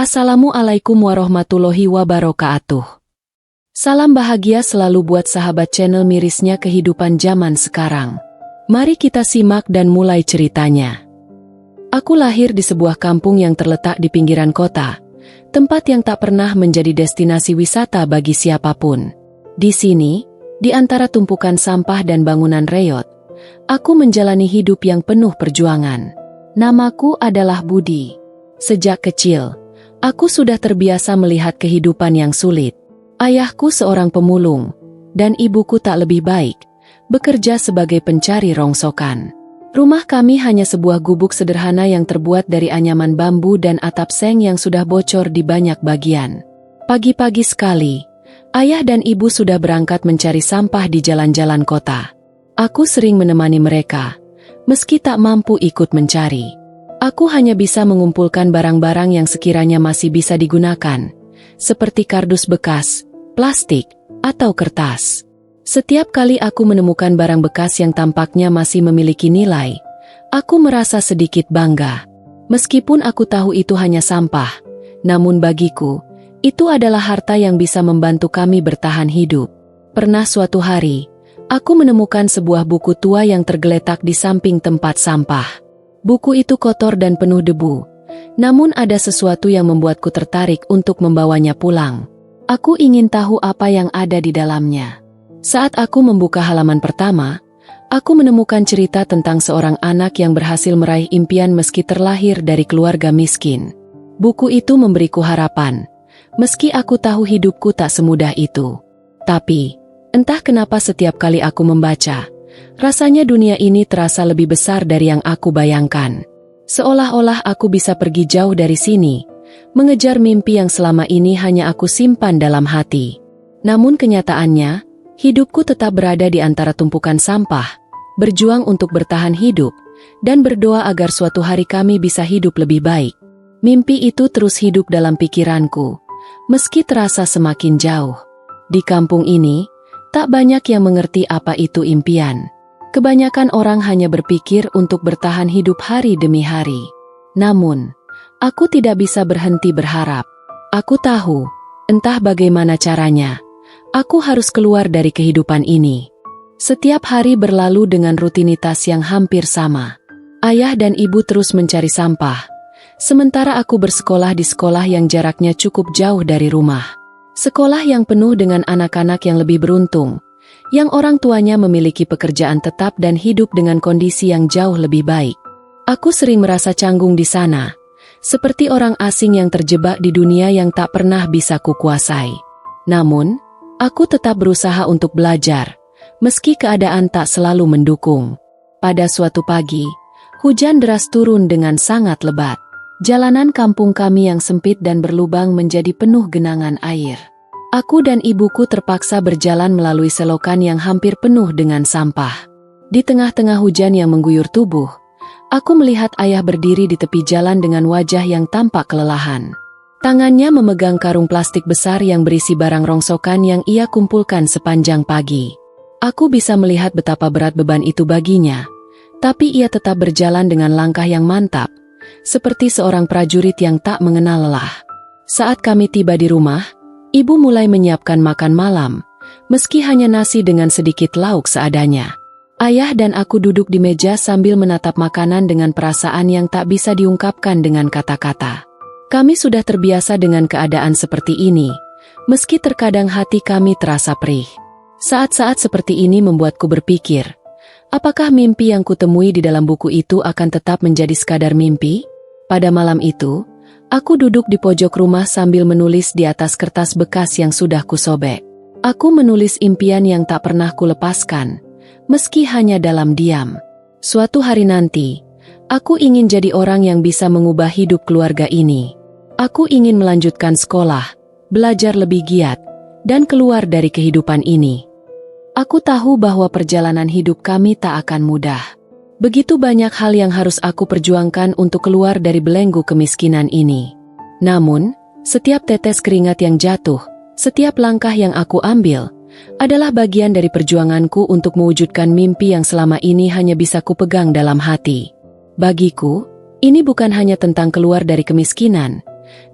Assalamualaikum warahmatullahi wabarakatuh. Salam bahagia selalu buat sahabat channel mirisnya kehidupan zaman sekarang. Mari kita simak dan mulai ceritanya. Aku lahir di sebuah kampung yang terletak di pinggiran kota, tempat yang tak pernah menjadi destinasi wisata bagi siapapun. Di sini, di antara tumpukan sampah dan bangunan reyot, aku menjalani hidup yang penuh perjuangan. Namaku adalah Budi. Sejak kecil, aku sudah terbiasa melihat kehidupan yang sulit. Ayahku seorang pemulung, dan ibuku tak lebih baik, bekerja sebagai pencari rongsokan. Rumah kami hanya sebuah gubuk sederhana yang terbuat dari anyaman bambu dan atap seng yang sudah bocor di banyak bagian. Pagi-pagi sekali, ayah dan ibu sudah berangkat mencari sampah di jalan-jalan kota. Aku sering menemani mereka, meski tak mampu ikut mencari. Aku hanya bisa mengumpulkan barang-barang yang sekiranya masih bisa digunakan, seperti kardus bekas, plastik, atau kertas. Setiap kali aku menemukan barang bekas yang tampaknya masih memiliki nilai, aku merasa sedikit bangga. Meskipun aku tahu itu hanya sampah, namun bagiku, itu adalah harta yang bisa membantu kami bertahan hidup. Pernah suatu hari, aku menemukan sebuah buku tua yang tergeletak di samping tempat sampah. Buku itu kotor dan penuh debu, namun ada sesuatu yang membuatku tertarik untuk membawanya pulang. Aku ingin tahu apa yang ada di dalamnya. Saat aku membuka halaman pertama, aku menemukan cerita tentang seorang anak yang berhasil meraih impian meski terlahir dari keluarga miskin. Buku itu memberiku harapan, meski aku tahu hidupku tak semudah itu. Tapi, entah kenapa setiap kali aku membaca, rasanya dunia ini terasa lebih besar dari yang aku bayangkan. Seolah-olah aku bisa pergi jauh dari sini, mengejar mimpi yang selama ini hanya aku simpan dalam hati. Namun kenyataannya, hidupku tetap berada di antara tumpukan sampah, berjuang untuk bertahan hidup, dan berdoa agar suatu hari kami bisa hidup lebih baik. Mimpi itu terus hidup dalam pikiranku, meski terasa semakin jauh. Di kampung ini, tak banyak yang mengerti apa itu impian. Kebanyakan orang hanya berpikir untuk bertahan hidup hari demi hari. Namun, aku tidak bisa berhenti berharap. Aku tahu, entah bagaimana caranya, aku harus keluar dari kehidupan ini. Setiap hari berlalu dengan rutinitas yang hampir sama. Ayah dan ibu terus mencari sampah, sementara aku bersekolah di sekolah yang jaraknya cukup jauh dari rumah. Sekolah yang penuh dengan anak-anak yang lebih beruntung, yang orang tuanya memiliki pekerjaan tetap dan hidup dengan kondisi yang jauh lebih baik. Aku sering merasa canggung di sana, seperti orang asing yang terjebak di dunia yang tak pernah bisa kukuasai. Namun, aku tetap berusaha untuk belajar, meski keadaan tak selalu mendukung. Pada suatu pagi, hujan deras turun dengan sangat lebat. Jalanan kampung kami yang sempit dan berlubang menjadi penuh genangan air. Aku dan ibuku terpaksa berjalan melalui selokan yang hampir penuh dengan sampah. Di tengah-tengah hujan yang mengguyur tubuh, aku melihat ayah berdiri di tepi jalan dengan wajah yang tampak kelelahan. Tangannya memegang karung plastik besar yang berisi barang rongsokan yang ia kumpulkan sepanjang pagi. Aku bisa melihat betapa berat beban itu baginya, tapi ia tetap berjalan dengan langkah yang mantap, seperti seorang prajurit yang tak mengenal lelah. Saat kami tiba di rumah, ibu mulai menyiapkan makan malam, meski hanya nasi dengan sedikit lauk seadanya. Ayah dan aku duduk di meja sambil menatap makanan dengan perasaan yang tak bisa diungkapkan dengan kata-kata. Kami sudah terbiasa dengan keadaan seperti ini, meski terkadang hati kami terasa perih. Saat-saat seperti ini membuatku berpikir, apakah mimpi yang kutemui di dalam buku itu akan tetap menjadi sekadar mimpi? Pada malam itu, aku duduk di pojok rumah sambil menulis di atas kertas bekas yang sudah kusobek. Aku menulis impian yang tak pernah kulepaskan, meski hanya dalam diam. Suatu hari nanti, aku ingin jadi orang yang bisa mengubah hidup keluarga ini. Aku ingin melanjutkan sekolah, belajar lebih giat, dan keluar dari kehidupan ini. Aku tahu bahwa perjalanan hidup kami tak akan mudah. Begitu banyak hal yang harus aku perjuangkan untuk keluar dari belenggu kemiskinan ini. Namun, setiap tetes keringat yang jatuh, setiap langkah yang aku ambil, adalah bagian dari perjuanganku untuk mewujudkan mimpi yang selama ini hanya bisa kupegang dalam hati. Bagiku, ini bukan hanya tentang keluar dari kemiskinan,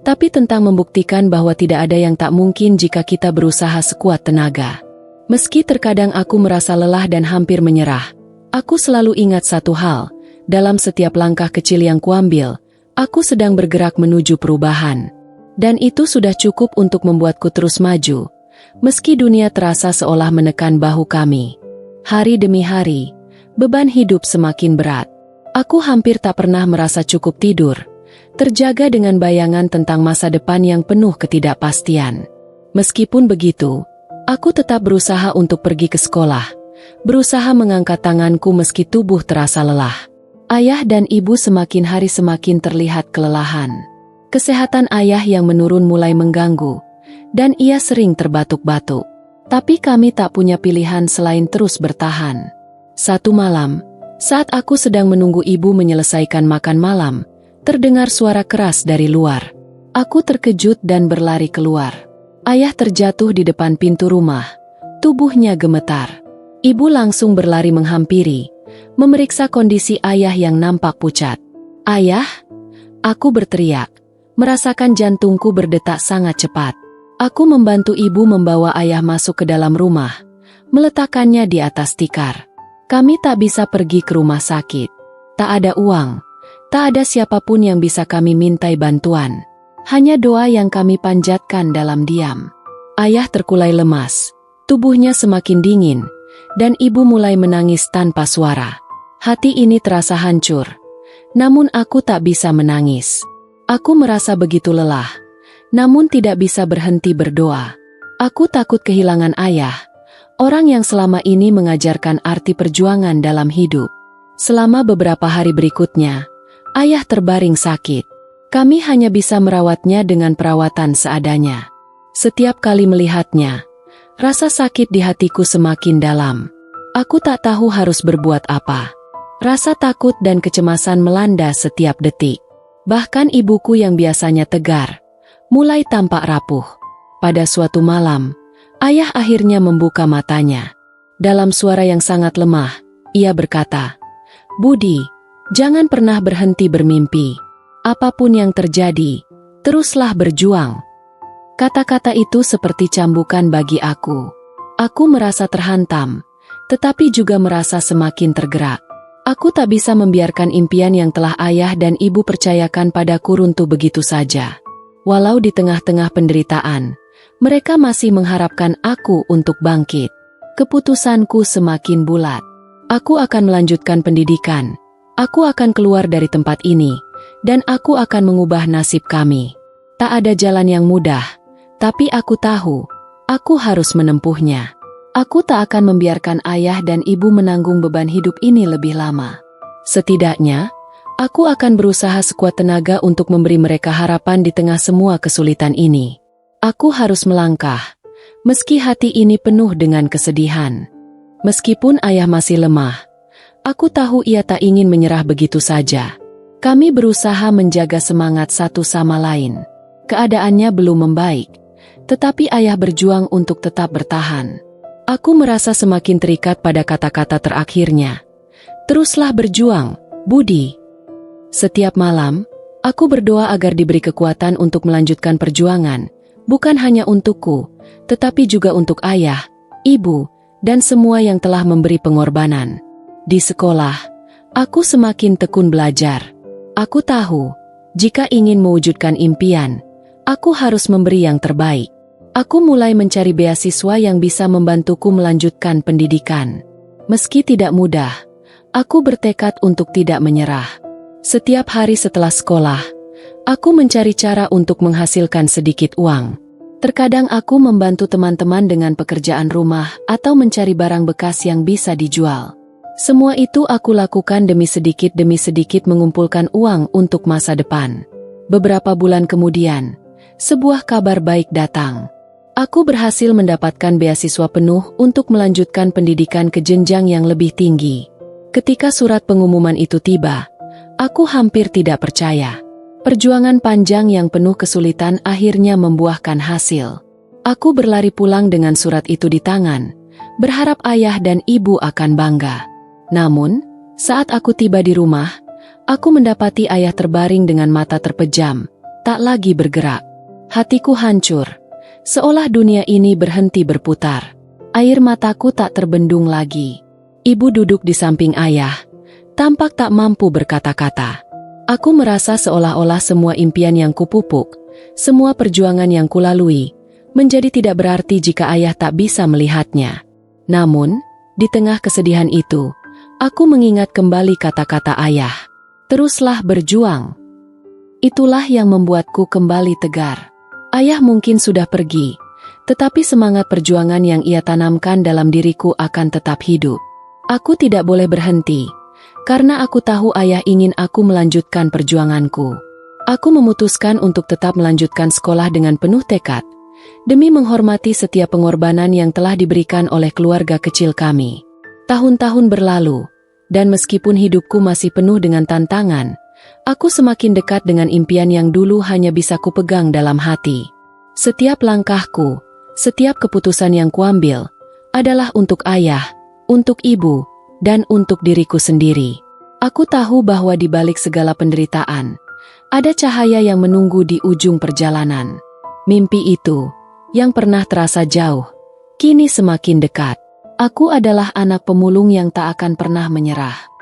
tapi tentang membuktikan bahwa tidak ada yang tak mungkin jika kita berusaha sekuat tenaga. Meski terkadang aku merasa lelah dan hampir menyerah, aku selalu ingat satu hal, dalam setiap langkah kecil yang kuambil, aku sedang bergerak menuju perubahan. Dan itu sudah cukup untuk membuatku terus maju, meski dunia terasa seolah menekan bahu kami. Hari demi hari, beban hidup semakin berat. Aku hampir tak pernah merasa cukup tidur, terjaga dengan bayangan tentang masa depan yang penuh ketidakpastian. Meskipun begitu, aku tetap berusaha untuk pergi ke sekolah, berusaha mengangkat tanganku meski tubuh terasa lelah. Ayah dan ibu semakin hari semakin terlihat kelelahan. Kesehatan ayah yang menurun mulai mengganggu, dan ia sering terbatuk-batuk. Tapi kami tak punya pilihan selain terus bertahan. Satu malam, saat aku sedang menunggu ibu menyelesaikan makan malam, terdengar suara keras dari luar. Aku terkejut dan berlari keluar. Ayah terjatuh di depan pintu rumah. Tubuhnya gemetar. Ibu langsung berlari menghampiri, memeriksa kondisi ayah yang nampak pucat. "Ayah?" Aku berteriak, merasakan jantungku berdetak sangat cepat. Aku membantu ibu membawa ayah masuk ke dalam rumah, meletakkannya di atas tikar. Kami tak bisa pergi ke rumah sakit. Tak ada uang, tak ada siapapun yang bisa kami mintai bantuan. Hanya doa yang kami panjatkan dalam diam. Ayah terkulai lemas, tubuhnya semakin dingin, dan ibu mulai menangis tanpa suara. Hati ini terasa hancur, namun aku tak bisa menangis. Aku merasa begitu lelah, namun tidak bisa berhenti berdoa. Aku takut kehilangan ayah, orang yang selama ini mengajarkan arti perjuangan dalam hidup. Selama beberapa hari berikutnya, ayah terbaring sakit. Kami hanya bisa merawatnya dengan perawatan seadanya. Setiap kali melihatnya, rasa sakit di hatiku semakin dalam. Aku tak tahu harus berbuat apa. Rasa takut dan kecemasan melanda setiap detik. Bahkan ibuku yang biasanya tegar, mulai tampak rapuh. Pada suatu malam, ayah akhirnya membuka matanya. Dalam suara yang sangat lemah, ia berkata, "Budi, jangan pernah berhenti bermimpi. Apapun yang terjadi, teruslah berjuang." Kata-kata itu seperti cambukan bagi aku. Aku merasa terhantam, tetapi juga merasa semakin tergerak. Aku tak bisa membiarkan impian yang telah ayah dan ibu percayakan padaku runtuh begitu saja. Walau di tengah-tengah penderitaan, mereka masih mengharapkan aku untuk bangkit. Keputusanku semakin bulat. Aku akan melanjutkan pendidikan. Aku akan keluar dari tempat ini, dan aku akan mengubah nasib kami. Tak ada jalan yang mudah, tapi aku tahu, aku harus menempuhnya. Aku tak akan membiarkan ayah dan ibu menanggung beban hidup ini lebih lama. Setidaknya, aku akan berusaha sekuat tenaga untuk memberi mereka harapan di tengah semua kesulitan ini. Aku harus melangkah, meski hati ini penuh dengan kesedihan. Meskipun ayah masih lemah, aku tahu ia tak ingin menyerah begitu saja. Kami berusaha menjaga semangat satu sama lain. Keadaannya belum membaik, tetapi ayah berjuang untuk tetap bertahan. Aku merasa semakin terikat pada kata-kata terakhirnya. "Teruslah berjuang, Budi." Setiap malam, aku berdoa agar diberi kekuatan untuk melanjutkan perjuangan, bukan hanya untukku, tetapi juga untuk ayah, ibu, dan semua yang telah memberi pengorbanan. Di sekolah, aku semakin tekun belajar. Aku tahu, jika ingin mewujudkan impian, aku harus memberi yang terbaik. Aku mulai mencari beasiswa yang bisa membantuku melanjutkan pendidikan. Meski tidak mudah, aku bertekad untuk tidak menyerah. Setiap hari setelah sekolah, aku mencari cara untuk menghasilkan sedikit uang. Terkadang aku membantu teman-teman dengan pekerjaan rumah atau mencari barang bekas yang bisa dijual. Semua itu aku lakukan demi sedikit mengumpulkan uang untuk masa depan. Beberapa bulan kemudian, sebuah kabar baik datang. Aku berhasil mendapatkan beasiswa penuh untuk melanjutkan pendidikan ke jenjang yang lebih tinggi. Ketika surat pengumuman itu tiba, aku hampir tidak percaya. Perjuangan panjang yang penuh kesulitan akhirnya membuahkan hasil. Aku berlari pulang dengan surat itu di tangan, berharap ayah dan ibu akan bangga. Namun, saat aku tiba di rumah, aku mendapati ayah terbaring dengan mata terpejam, tak lagi bergerak. Hatiku hancur, seolah dunia ini berhenti berputar. Air mataku tak terbendung lagi. Ibu duduk di samping ayah, tampak tak mampu berkata-kata. Aku merasa seolah-olah semua impian yang kupupuk, semua perjuangan yang kulalui, menjadi tidak berarti jika ayah tak bisa melihatnya. Namun, di tengah kesedihan itu, aku mengingat kembali kata-kata ayah. Teruslah berjuang. Itulah yang membuatku kembali tegar. Ayah mungkin sudah pergi, tetapi semangat perjuangan yang ia tanamkan dalam diriku akan tetap hidup. Aku tidak boleh berhenti, karena aku tahu ayah ingin aku melanjutkan perjuanganku. Aku memutuskan untuk tetap melanjutkan sekolah dengan penuh tekad, demi menghormati setiap pengorbanan yang telah diberikan oleh keluarga kecil kami. Tahun-tahun berlalu, dan meskipun hidupku masih penuh dengan tantangan, aku semakin dekat dengan impian yang dulu hanya bisa kupegang dalam hati. Setiap langkahku, setiap keputusan yang kuambil, adalah untuk ayah, untuk ibu, dan untuk diriku sendiri. Aku tahu bahwa di balik segala penderitaan, ada cahaya yang menunggu di ujung perjalanan. Mimpi itu, yang pernah terasa jauh, kini semakin dekat. Aku adalah anak pemulung yang tak akan pernah menyerah.